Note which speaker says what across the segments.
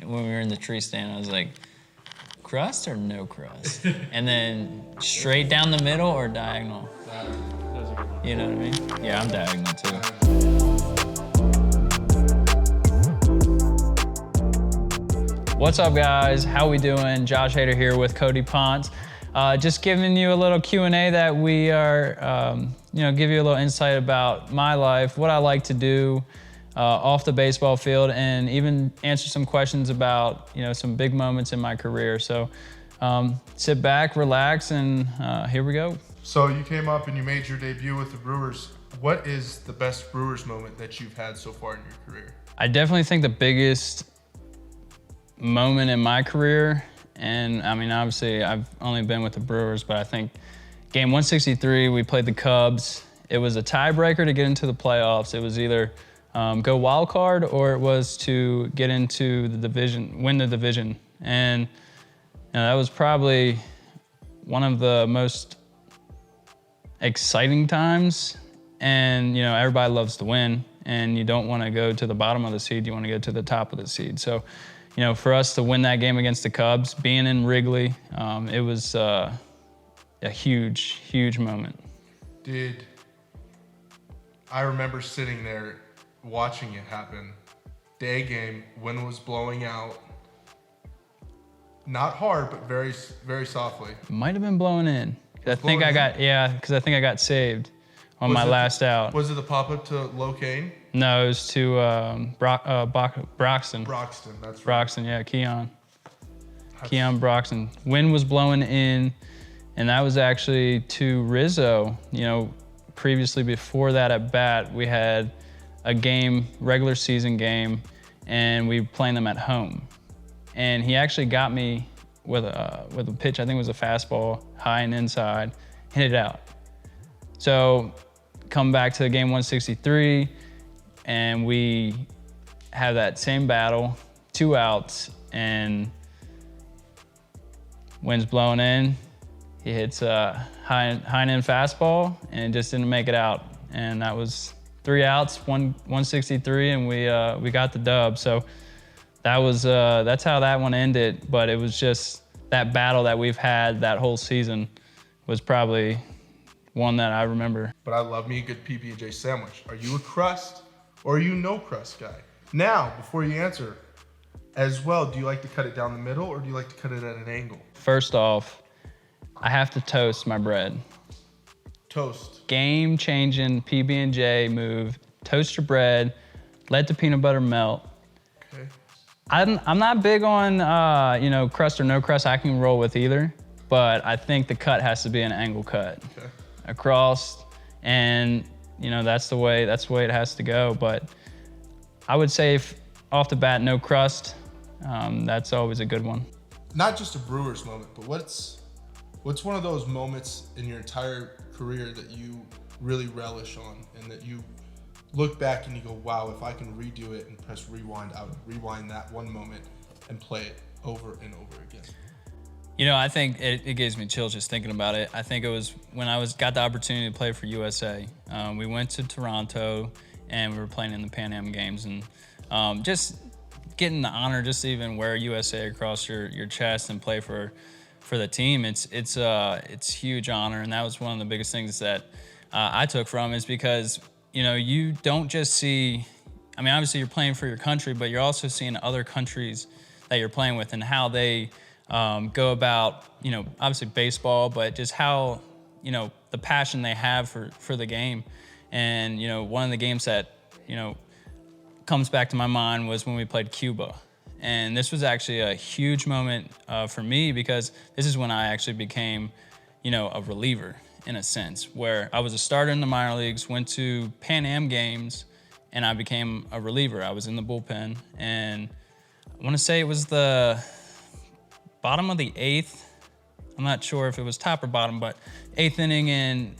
Speaker 1: when we were in the tree stand, I was like, crust or no crust? And then straight down the middle or diagonal?
Speaker 2: That was a good one.
Speaker 1: You know what I mean? Yeah, I'm diagonal too. What's up, guys? How we doing? JHaderade here with Cody Ponce. Just giving you a little Q&A that we are, give you a little insight about my life, what I like to do off the baseball field, and even answer some questions about, some big moments in my career. So sit back, relax, and here we go.
Speaker 3: So you came up and you made your debut with the Brewers. What is the best Brewers moment that you've had so far in your career?
Speaker 1: I definitely think the biggest moment in my career, and I mean, obviously I've only been with the Brewers, but I think game 163, we played the Cubs. It was a tiebreaker to get into the playoffs. It was either go wild card or it was to get into the division, win the division. And that was probably one of the most exciting times. And everybody loves to win, and you don't want to go to the bottom of the seed, you want to go to the top of the seed. So for us to win that game against the Cubs, being in Wrigley, it was a huge, huge moment.
Speaker 3: I remember sitting there watching it happen. Day game, wind was blowing out. Not hard, but very, very softly.
Speaker 1: Might have been blowing in. I think I got saved on my last out.
Speaker 3: Was it the pop-up to Locaine?
Speaker 1: No, it was to Broxton.
Speaker 3: Broxton, that's right.
Speaker 1: Broxton, yeah, Keon Broxton. Wind was blowing in, and that was actually to Rizzo. Previously before that at bat, we had a game, regular season game, and we were playing them at home. And he actually got me with a pitch, I think it was a fastball, high and inside, hit it out. So come back to game 163, and we have that same battle, 2 outs, and wind's blowing in. He hits a high and in fastball, and just didn't make it out. And that was 3 outs, 163, and we got the dub. So that was that's how that one ended. But it was just that battle that we've had that whole season was probably one that I remember.
Speaker 3: But I love me a good PB&J sandwich. Are you a crust or are you no crust guy? Now, before you answer, as well, do you like to cut it down the middle or do you like to cut it at an angle?
Speaker 1: First off, I have to toast my bread.
Speaker 3: Toast.
Speaker 1: Game-changing PB&J move. Toast your bread, let the peanut butter melt.
Speaker 3: Okay.
Speaker 1: I'm not big on crust or no crust. I can roll with either, but I think the cut has to be an angle cut.
Speaker 3: Okay.
Speaker 1: Across, and that's the way it has to go. But I would say off the bat, no crust. That's always a good one.
Speaker 3: Not just a Brewers moment, but what's one of those moments in your entire career that you really relish on, and that you look back and you go, wow, if I can redo it and press rewind, I would rewind that one moment and play it over and over again?
Speaker 1: I think it gives me chills just thinking about it. I think it was when I got the opportunity to play for USA. We went to Toronto, and we were playing in the Pan Am games, and just getting the honor just to even wear USA across your chest and play for the team. It's huge honor, and that was one of the biggest things that I took from, is because you don't just see. I mean, obviously you're playing for your country, but you're also seeing other countries that you're playing with and how they go about, obviously baseball, but just how, the passion they have for the game. And, one of the games that, comes back to my mind was when we played Cuba. And this was actually a huge moment for me, because this is when I actually became, a reliever in a sense, where I was a starter in the minor leagues, went to Pan Am games, and I became a reliever. I was in the bullpen, and I want to say it was the bottom of the 8th. I'm not sure if it was top or bottom, but 8th inning, and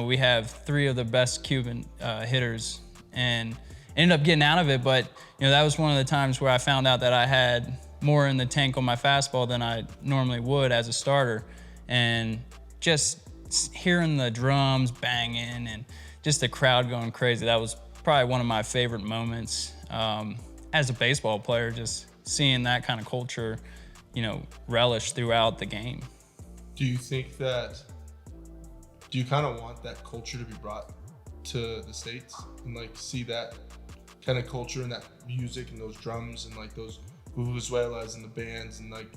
Speaker 1: we have 3 of the best Cuban hitters, and ended up getting out of it. But that was one of the times where I found out that I had more in the tank on my fastball than I normally would as a starter, and just hearing the drums banging and just the crowd going crazy, that was probably one of my favorite moments as a baseball player, just seeing that kind of culture, relish throughout the game.
Speaker 3: Do you think that, do you kind of want that culture to be brought to the States and like see that kind of culture and that music and those drums and like those vuvuzelas and the bands and like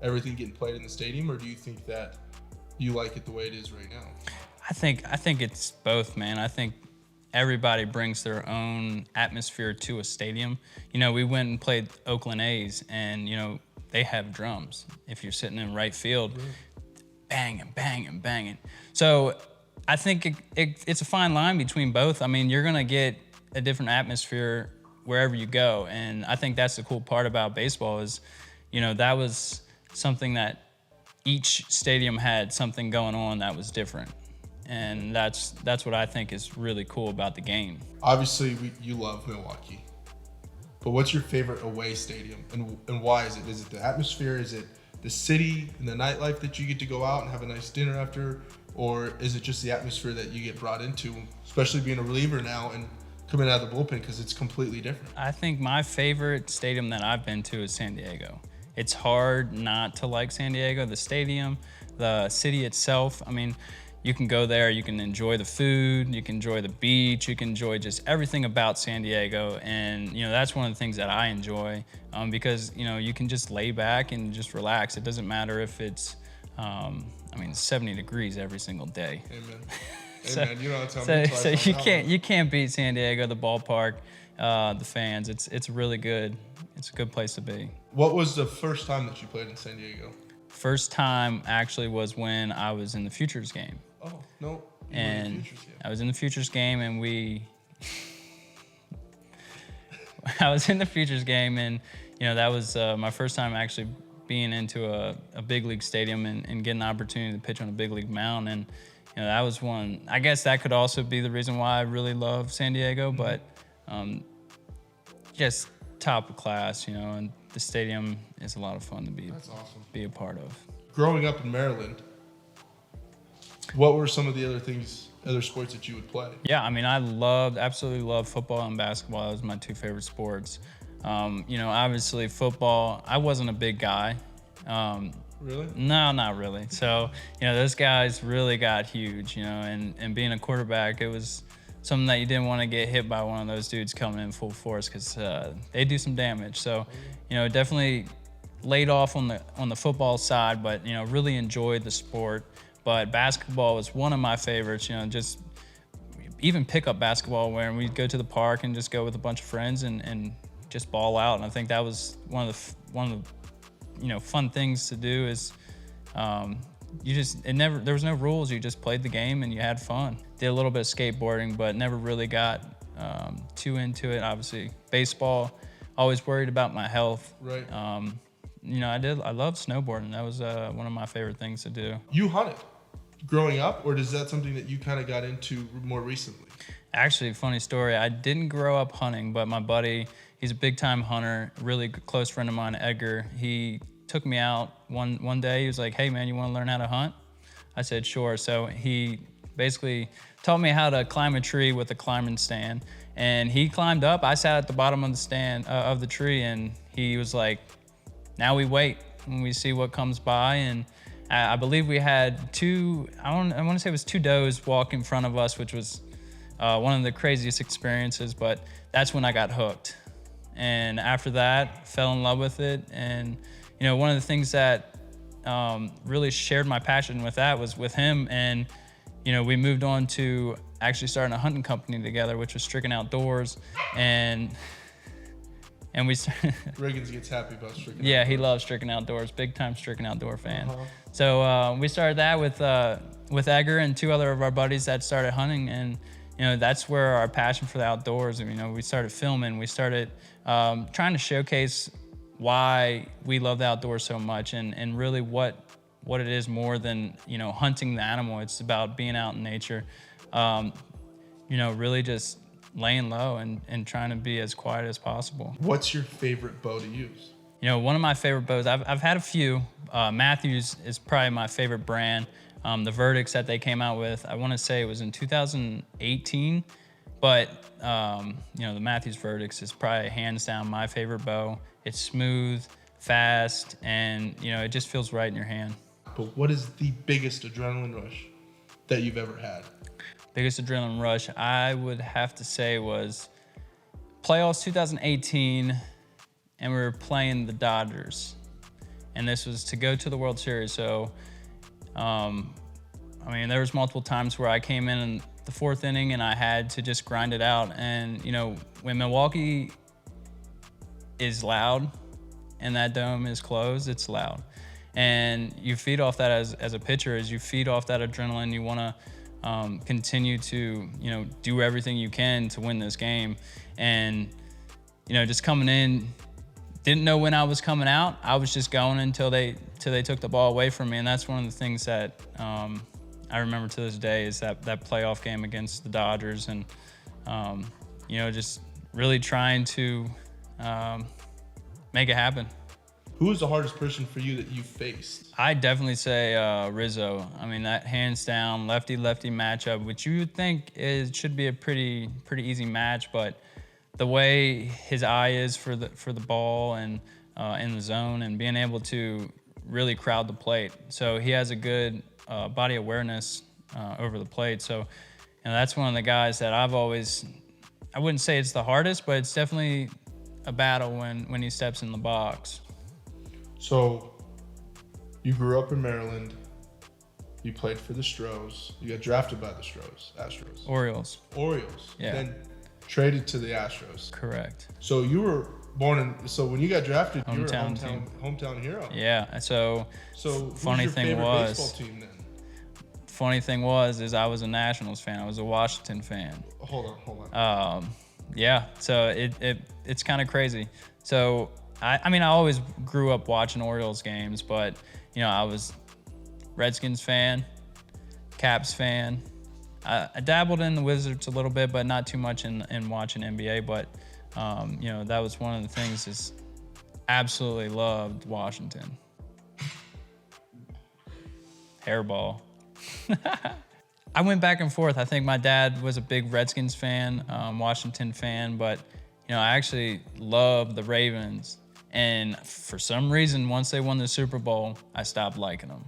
Speaker 3: everything getting played in the stadium? Or do you think that you like it the way it is right now?
Speaker 1: I think it's both, man. I think everybody brings their own atmosphere to a stadium. We went and played Oakland A's, and they have drums. If you're sitting in right field, banging, banging, banging. So I think it's a fine line between both. I mean, you're gonna get a different atmosphere wherever you go, and I think that's the cool part about baseball is, that was something that each stadium had something going on that was different. And that's what I think is really cool about the game.
Speaker 3: Obviously, you love Milwaukee, but what's your favorite away stadium, and why is it? Is it the atmosphere? Is it the city and the nightlife that you get to go out and have a nice dinner after? Or is it just the atmosphere that you get brought into, especially being a reliever now and coming out of the bullpen, because it's completely different?
Speaker 1: I think my favorite stadium that I've been to is San Diego. It's hard not to like San Diego, the stadium, the city itself. I mean, you can go there, you can enjoy the food, you can enjoy the beach, you can enjoy just everything about San Diego. And, that's one of the things that I enjoy because, you can just lay back and just relax. It doesn't matter if it's, 70 degrees every single day.
Speaker 3: Amen. Amen. You know what I'm telling me.
Speaker 1: So you can't beat San Diego, the ballpark, the fans. It's really good. It's a good place to be.
Speaker 3: What was the first time that you played in San Diego?
Speaker 1: First time actually was when I was in the Futures game.
Speaker 3: Oh, no.
Speaker 1: And I was in the Futures game, and I was in the Futures game, and that was my first time actually being into a big league stadium and getting the opportunity to pitch on a big league mound. And that was one. I guess that could also be the reason why I really love San Diego, but just top of class, and the stadium is a lot of fun to be.
Speaker 3: That's awesome.
Speaker 1: Be a part of.
Speaker 3: Growing up in Maryland, what were some of the other sports that you would play?
Speaker 1: Yeah, I mean, I absolutely loved football and basketball. Those were my two favorite sports. Obviously football, I wasn't a big guy.
Speaker 3: Really?
Speaker 1: No, not really. So, those guys really got huge, and being a quarterback, it was something that you didn't want to get hit by one of those dudes coming in full force because they do some damage. So, definitely laid off on the football side, but, really enjoyed the sport. But basketball was one of my favorites, just even pickup basketball where we'd go to the park and just go with a bunch of friends and just ball out. And I think that was one of the fun things to do is there was no rules. You just played the game and you had fun. Did a little bit of skateboarding, but never really got too into it. Obviously, baseball, always worried about my health.
Speaker 3: Right.
Speaker 1: I love snowboarding. That was one of my favorite things to do.
Speaker 3: You hunted growing up, or is that something that you kind of got into more recently?
Speaker 1: Actually, funny story. I didn't grow up hunting, but my buddy, he's a big-time hunter, really close friend of mine, Edgar. He took me out one day. He was like, "Hey, man, you want to learn how to hunt?" I said, "Sure." So he basically taught me how to climb a tree with a climbing stand, and he climbed up. I sat at the bottom of the stand of the tree, and he was like, "Now we wait and we see what comes by." And I believe we had I want to say it was two does walk in front of us, which was one of the craziest experiences, but that's when I got hooked. And after that, fell in love with it. And, one of the things that really shared my passion with that was with him. And, we moved on to actually starting a hunting company together, which was Stricken Outdoors. And we
Speaker 3: Riggins gets happy about Stricken
Speaker 1: Yeah,
Speaker 3: Outdoors.
Speaker 1: he loves Stricken Outdoors, big time Stricken Outdoor fan.
Speaker 3: Uh-huh.
Speaker 1: So we started that with Edgar and two other of our buddies that started hunting, and that's where our passion for the outdoors. We started filming. We started trying to showcase why we love the outdoors so much, and really what it is more than hunting the animal. It's about being out in nature. Really just laying low and trying to be as quiet as possible.
Speaker 3: What's your favorite bow to use?
Speaker 1: One of my favorite bows, I've had a few. Matthews is probably my favorite brand. The Verdicts that they came out with, I want to say it was in 2018, but the Matthews Verdicts is probably hands down my favorite bow. It's smooth, fast, and it just feels right in your hand.
Speaker 3: But what is the biggest adrenaline rush that you've ever had?
Speaker 1: Biggest adrenaline rush, I would have to say, was playoffs 2018, and we were playing the Dodgers. And this was to go to the World Series. So, there was multiple times where I came in the fourth inning and I had to just grind it out. And, when Milwaukee is loud and that dome is closed, it's loud. And you feed off that as a pitcher, as you feed off that adrenaline. You want to continue to, do everything you can to win this game. And, just coming in, didn't know when I was coming out. I was just going until they took the ball away from me. And that's one of the things that I remember to this day is that playoff game against the Dodgers. And, just really trying to make it happen.
Speaker 3: Who was the hardest person for you that you faced?
Speaker 1: I'd definitely say Rizzo. That hands down lefty-lefty matchup, which you would think should be a pretty easy match, but the way his eye is for the ball and in the zone and being able to really crowd the plate. So he has a good body awareness over the plate. So that's one of the guys that I wouldn't say it's the hardest, but it's definitely a battle when he steps in the box.
Speaker 3: So you grew up in Maryland. You played for the Stros. You got drafted by the Astros.
Speaker 1: Orioles.
Speaker 3: Yeah. Then traded to the Astros.
Speaker 1: Correct.
Speaker 3: So you were born so when you got drafted, you were a hometown hero.
Speaker 1: Yeah. So
Speaker 3: funny thing was, baseball team then?
Speaker 1: Funny thing was I was a Nationals fan. I was a Washington fan.
Speaker 3: Hold on.
Speaker 1: Yeah. So it's kind of crazy. So I always grew up watching Orioles games, but I was Redskins fan, Caps fan. I dabbled in the Wizards a little bit, but not too much in watching NBA. But that was one of the things. Is absolutely loved Washington. Hairball. I went back and forth. I think my dad was a big Redskins fan, Washington fan, but I actually love the Ravens. And for some reason, once they won the Super Bowl, I stopped liking them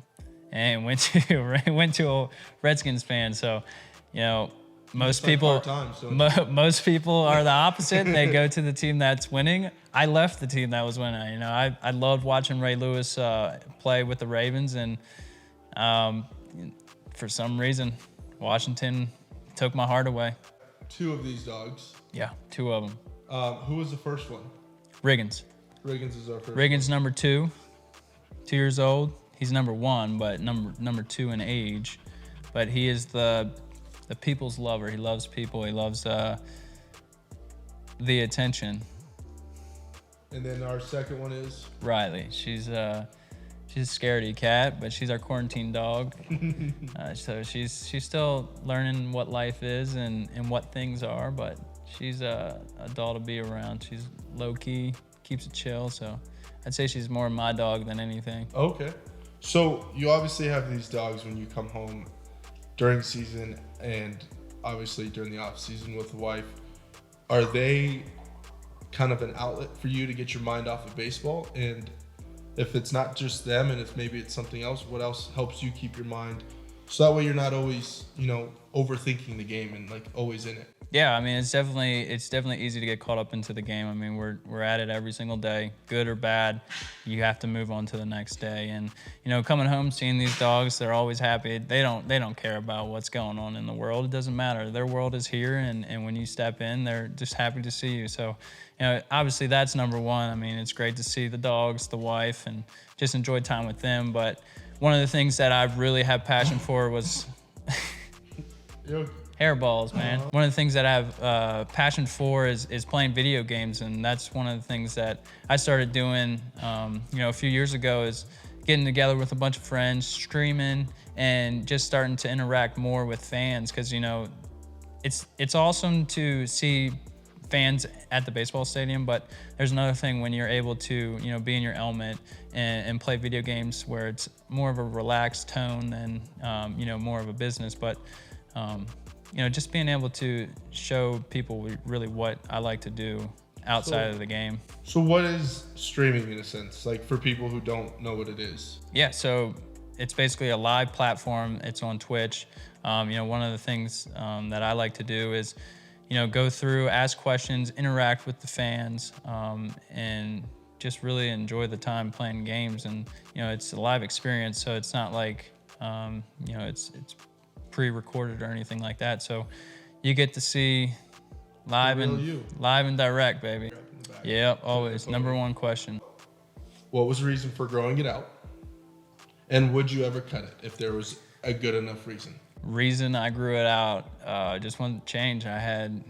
Speaker 1: and went to a Redskins fan. So, most people are the opposite. They go to the team that's winning. I left the team that was winning. I loved watching Ray Lewis play with the Ravens, and for some reason, Washington took my heart away.
Speaker 3: Two of these dogs.
Speaker 1: Yeah, two of them.
Speaker 3: Who was the first one?
Speaker 1: Riggins.
Speaker 3: Riggins is our first.
Speaker 1: Riggins, number 2 years old. He's number 1, but number 2 in age. But he is the people's lover. He loves people. He loves the attention.
Speaker 3: And then our second one is
Speaker 1: Riley. She's a scaredy cat, but she's our quarantine dog. So she's still learning what life is and what things are, but she's a doll to be around. She's low key, keeps it chill. So I'd say she's more my dog than anything.
Speaker 3: Okay. So you obviously have these dogs when you come home during season and obviously during the off season with the wife. Are they kind of an outlet for you to get your mind off of baseball? And if it's not just them and if maybe it's something else, what else helps you keep your mind so that way you're not always, overthinking the game and like always in it?
Speaker 1: Yeah, it's definitely easy to get caught up into the game. We're at it every single day, good or bad. You have to move on to the next day. And coming home, seeing these dogs, they're always happy. They don't care about what's going on in the world. It doesn't matter. Their world is here, and when you step in, they're just happy to see you. So, obviously that's number one. It's great to see the dogs, the wife, and just enjoy time with them. But one of the things that I really have passion for was hairballs, man. One of the things that I have passion for is playing video games, and that's one of the things that I started doing, a few years ago, is getting together with a bunch of friends, streaming, and just starting to interact more with fans, because it's awesome to see fans at the baseball stadium, but there's another thing when you're able to be in your element and play video games where it's more of a relaxed tone than more of a business. But just being able to show people really what I like to do outside of the game.
Speaker 3: So what is streaming in a sense, like for people who don't know what it is?
Speaker 1: Yeah, so it's basically a live platform. It's on Twitch. One of the things that I like to do is, go through, ask questions, interact with the fans, and just really enjoy the time playing games. And it's a live experience, so it's not like it's pre-recorded or anything like that. So you get to see live and direct, baby. Yep, always. Number one question.
Speaker 3: What was the reason for growing it out? And would you ever cut it if there was a good enough reason?
Speaker 1: Reason I grew it out, just wanted to change. I had,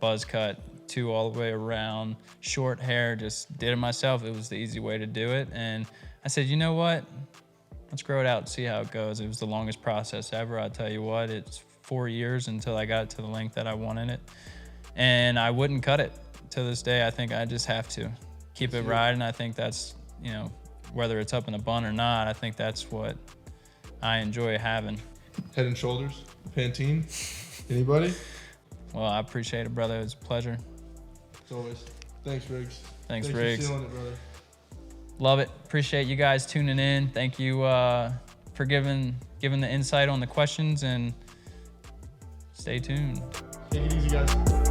Speaker 1: buzz cut, 2 all the way around, short hair, just did it myself. It was the easy way to do it. And I said, you know what? Let's grow it out and see how it goes. It was the longest process ever. I'll tell you what, it's 4 years until I got it to the length that I wanted it. And I wouldn't cut it. To this day, I think I just have to keep it riding. I think that's, whether it's up in a bun or not, I think that's what I enjoy having.
Speaker 3: Head and Shoulders, Pantene, anybody?
Speaker 1: Well, I appreciate it, brother. It was a pleasure.
Speaker 3: As always. Thanks, Riggs.
Speaker 1: Thanks Riggs.
Speaker 3: For sealing it, brother.
Speaker 1: Love it. Appreciate you guys tuning in. Thank you for giving the insight on the questions, and stay tuned.
Speaker 3: Take it easy, guys.